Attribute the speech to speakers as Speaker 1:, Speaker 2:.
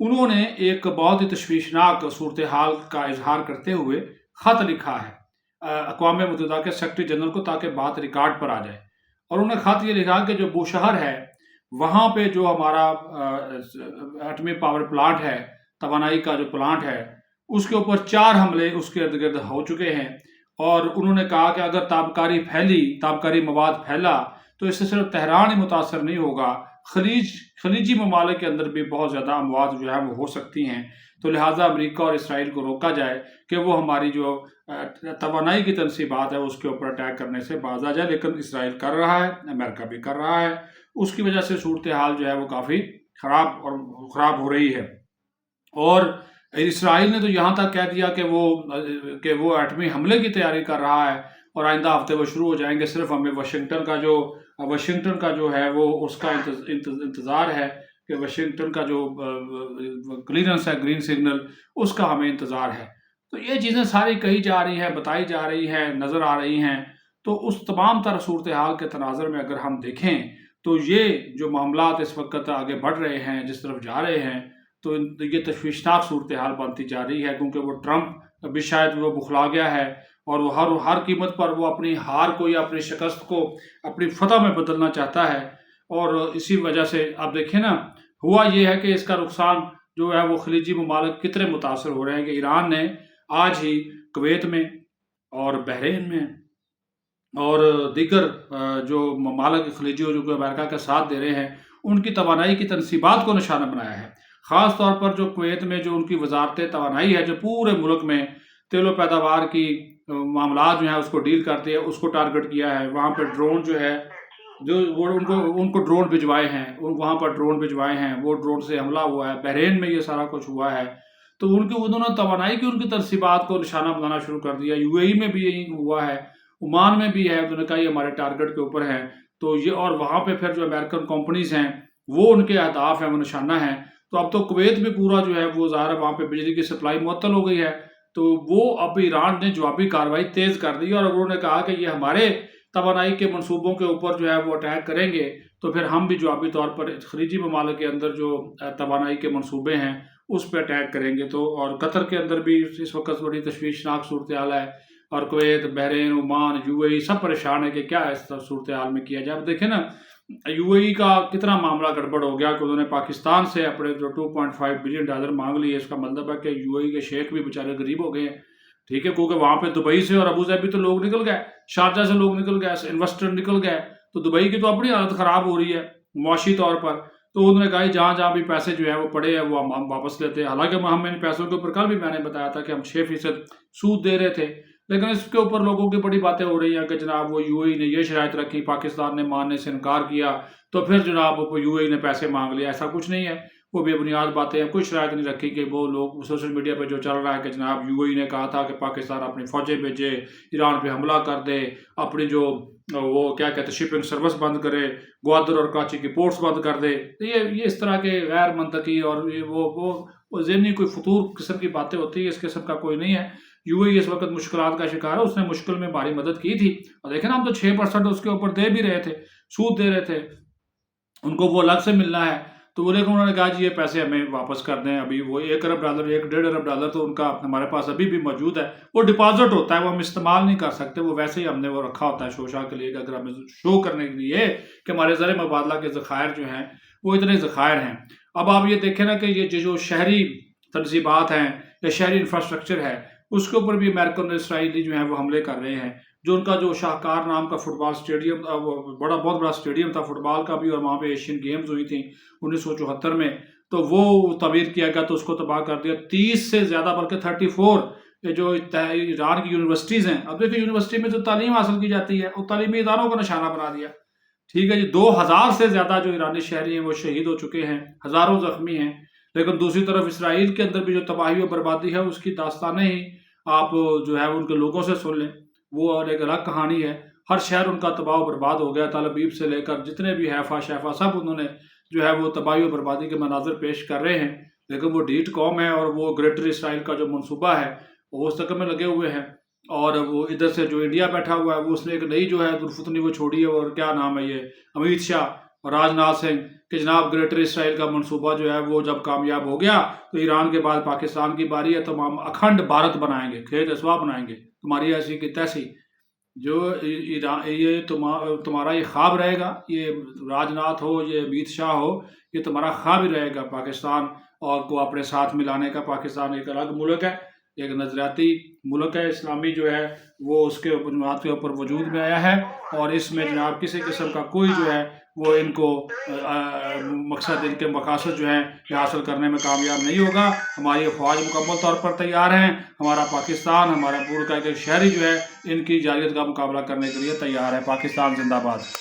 Speaker 1: انہوں نے ایک بہت ہی تشویشناک صورتحال کا اظہار کرتے ہوئے خط لکھا ہے اقوام متحدہ کے سیکرٹری جنرل کو، تاکہ بات ریکارڈ پر آ جائے۔ اور انہوں نے خط یہ لکھا کہ جو بوشہر ہے وہاں پہ جو ہمارا ایٹمی پاور پلانٹ ہے، توانائی کا جو پلانٹ ہے، اس کے اوپر 4 حملے اس کے ارد گرد ہو چکے ہیں۔ اور انہوں نے کہا کہ اگر تابکاری مواد پھیلا تو اس سے صرف تہران ہی متاثر نہیں ہوگا، خلیجی ممالک کے اندر بھی بہت زیادہ اموات جو ہے وہ ہو سکتی ہیں۔ تو لہٰذا امریکہ اور اسرائیل کو روکا جائے کہ وہ ہماری جو توانائی کی تنصیبات ہے اس کے اوپر اٹیک کرنے سے باز آ جائے، لیکن اسرائیل کر رہا ہے، امریکہ بھی کر رہا ہے۔ اس کی وجہ سے صورتحال جو ہے وہ کافی خراب ہو رہی ہے۔ اور اسرائیل نے تو یہاں تک کہہ دیا کہ وہ ایٹمی حملے کی تیاری کر رہا ہے، اور آئندہ ہفتے وہ شروع ہو جائیں گے۔ صرف ہمیں واشنگٹن کا جو ہے وہ اس کا انتظار ہے کہ واشنگٹن کا جو کلیئرنس ہے، گرین سگنل، اس کا ہمیں انتظار ہے۔ تو یہ چیزیں ساری کہی جا رہی ہیں، بتائی جا رہی ہیں، نظر آ رہی ہیں۔ تو اس تمام تر صورتحال کے تناظر میں اگر ہم دیکھیں تو یہ جو معاملات اس وقت آگے بڑھ رہے ہیں، جس طرف جا رہے ہیں، تو یہ تشویشناک صورتحال بنتی جا رہی ہے، کیونکہ وہ ٹرمپ ابھی شاید وہ بخلا گیا ہے، اور وہ ہر قیمت پر وہ اپنی ہار کو یا اپنی شکست کو اپنی فتح میں بدلنا چاہتا ہے۔ اور اسی وجہ سے آپ دیکھیں نا، ہوا یہ ہے کہ اس کا نقصان جو ہے وہ خلیجی ممالک کتنے متاثر ہو رہے ہیں کہ ایران نے آج ہی کویت میں اور بحرین میں اور دیگر جو ممالک خلیجی جو امریکہ کا ساتھ دے رہے ہیں، ان کی توانائی کی تنصیبات کو نشانہ بنایا ہے۔ خاص طور پر جو کویت میں جو ان کی وزارت توانائی ہے، جو پورے ملک میں تیل و پیداوار کی معاملات جو ہیں اس کو ڈیل کرتی ہے، اس کو ٹارگٹ کیا ہے۔ وہاں پہ ڈرون جو ہے، جو وہ ان کو ڈرون بھجوائے ہیں، وہاں پر ڈرون بھجوائے ہیں، وہ ڈرون سے حملہ ہوا ہے۔ بحرین میں یہ سارا کچھ ہوا ہے۔ تو انہوں نے توانائی کی ان کی تنصیبات کو نشانہ بنانا شروع کر دیا۔ یو اے ای میں بھی یہی ہوا ہے، عمان میں بھی ہے، انہوں نے کہا یہ ہمارے ٹارگٹ کے اوپر ہے۔ تو یہ، اور وہاں پہ پھر جو امریکن کمپنیز ہیں وہ ان کے اہداف ہیں، وہ نشانہ ہیں۔ تو اب تو کویت میں پورا جو ہے وہ ظاہر ہے وہاں پہ بجلی کی سپلائی معطل ہو گئی ہے۔ تو وہ اب ایران نے جوابی کارروائی تیز کر دی، اور انہوں نے کہا کہ یہ ہمارے توانائی کے منصوبوں کے اوپر جو ہے وہ اٹیک کریں گے، تو پھر ہم بھی جوابی طور پر خلیجی ممالک کے اندر جو توانائی کے منصوبے ہیں اس پہ اٹیک کریں گے۔ تو اور قطر کے اندر بھی اس وقت بڑی تشویشناک صورتحال ہے، اور کویت، بحرین، عمان، یو اے ای سب پریشان ہے کہ کیا اس صورتحال میں کیا جائے۔ اب دیکھیں نا، یو اے ای کا کتنا معاملہ گڑبڑ ہو گیا کہ انہوں نے پاکستان سے اپنے جو $2.5 بلین مانگ لیے۔ اس کا مطلب ہے کہ یو اے ای کے شیخ بھی بیچارے غریب ہو گئے ہیں، ٹھیک ہے، کیونکہ وہاں پہ دبئی سے اور ابوظہبی تو لوگ نکل گئے، شارجہ سے لوگ نکل گئے، انویسٹر نکل گئے۔ تو دبئی کی تو اپنی حالت خراب ہو رہی ہے معاشی طور پر۔ تو انہوں نے کہا جہاں بھی پیسے جو ہیں وہ پڑے ہیں وہ ہم واپس لیتے ہیں۔ حالانکہ ہم ان پیسوں کے اوپر کل بھی میں نے بتایا تھا کہ ہم 6% سود دے رہے تھے، لیکن اس کے اوپر لوگوں کی بڑی باتیں ہو رہی ہیں کہ جناب وہ یو اے ای نے یہ شرائط رکھی، پاکستان نے ماننے سے انکار کیا، تو پھر جناب یو اے ای نے پیسے مانگ لیا۔ ایسا کچھ نہیں ہے، وہ بے بنیاد باتیں ہیں، کوئی شرائط نہیں رکھی کہ وہ لوگ سوشل میڈیا پہ جو چل رہا ہے کہ جناب یو اے ای نے کہا تھا کہ پاکستان اپنی فوجیں بھیجے، ایران پہ حملہ کر دے، اپنی جو وہ کیا کہتے ہیں شپنگ سروس بند کرے، گوادر اور کراچی کی پورٹس بند کر دے۔ یہ اس طرح کے غیر منطقی اور وہ ذہنی کوئی فطور قسم کی باتیں ہوتی ہیں، اس قسم کا کوئی نہیں ہے۔ یو اے ای اس وقت مشکلات کا شکار ہے، اس نے مشکل میں بھاری مدد کی تھی، اور دیکھیں نا ہم تو 6% اس کے اوپر دے بھی رہے تھے، سود دے رہے تھے، ان کو وہ الگ سے ملنا ہے۔ تو وہ لیکن انہوں نے کہا جی یہ پیسے ہمیں واپس کر دیں۔ ابھی وہ $1 ارب، $1.5 ارب تو ان کا ہمارے پاس ابھی بھی موجود ہے، وہ ڈپازٹ ہوتا ہے، وہ ہم استعمال نہیں کر سکتے، وہ ویسے ہی ہم نے وہ رکھا ہوتا ہے شوشا کے لیے، کہ اگر ہمیں شو کرنے کے لیے کہ ہمارے زر مبادلہ کے ذخائر جو ہیں وہ اتنے ذخائر ہیں۔ اب آپ یہ دیکھیں نا کہ یہ جو شہری تنصیبات ہیں یا شہری انفراسٹرکچر ہے، اس کے اوپر بھی امریکن اور اسرائیلی جو ہیں وہ حملے کر رہے ہیں۔ جو ان کا جو شاہکار نام کا فٹ بال اسٹیڈیم، بہت بڑا اسٹیڈیم تھا فٹ بال کا بھی، اور وہاں پہ ایشین گیمز ہوئی تھیں 1974 میں، تو وہ تعمیر کیا گیا تو اس کو تباہ کر دیا۔ 30 سے زیادہ بلکہ 34 یہ جو ایران کی یونیورسٹیز ہیں، اب دیکھیں یونیورسٹی میں جو تعلیم حاصل کی جاتی ہے وہ تعلیمی اداروں کا نشانہ بنا دیا، ٹھیک ہے جی۔ 2000 سے زیادہ جو ایرانی شہری ہیں وہ شہید ہو چکے ہیں، ہزاروں زخمی ہیں۔ لیکن دوسری طرف اسرائیل کے اندر بھی جو تباہی و بربادی ہے اس کی داستانیں ہی آپ جو ہے ان کے لوگوں سے سن لیں، وہ اور ایک الگ کہانی ہے۔ ہر شہر ان کا تباہ و برباد ہو گیا، تل ابیب سے لے کر جتنے بھی حیفا شیفا سب انہوں نے جو ہے وہ تباہی و بربادی کے مناظر پیش کر رہے ہیں۔ لیکن وہ ڈھیٹ قوم ہے، اور وہ گریٹر اسرائیل کا جو منصوبہ ہے وہ اس تک میں لگے ہوئے ہیں۔ اور وہ ادھر سے جو انڈیا بیٹھا ہوا ہے وہ اس نے ایک نئی جو ہے درفتنی وہ چھوڑی ہے، اور کیا نام ہے یہ، امیت شاہ، راجناتھ سنگھ کہ جناب گریٹر اسرائیل کا منصوبہ جو ہے وہ جب کامیاب ہو گیا تو ایران کے بعد پاکستان کی باری ہے، تو ہم اکھنڈ بھارت بنائیں گے، کھیت اسوا بنائیں گے، تمہاری ایسی کی تیسی۔ جو یہ تمہارا یہ خواب رہے گا، یہ راجناتھ ہو، یہ امیت شاہ ہو، یہ تمہارا خواب ہی رہے گا پاکستان اور کو اپنے ساتھ ملانے کا۔ پاکستان ایک الگ ملک ہے، ایک نظریاتی ملک ہے، اسلامی جو ہے وہ اس کے بنیاد کے اوپر وجود میں آیا ہے، اور اس میں جناب کسی قسم کا کوئی جو ہے وہ ان کو مقصد، ان کے مقاصد جو ہیں یہ حاصل کرنے میں کامیاب نہیں ہوگا۔ ہماری افواج مکمل طور پر تیار ہیں، ہمارا پاکستان، ہمارا پورا کا ایک شہری جو ہے ان کی جارحیت کا مقابلہ کرنے کے لیے تیار ہے۔ پاکستان زندہ باد۔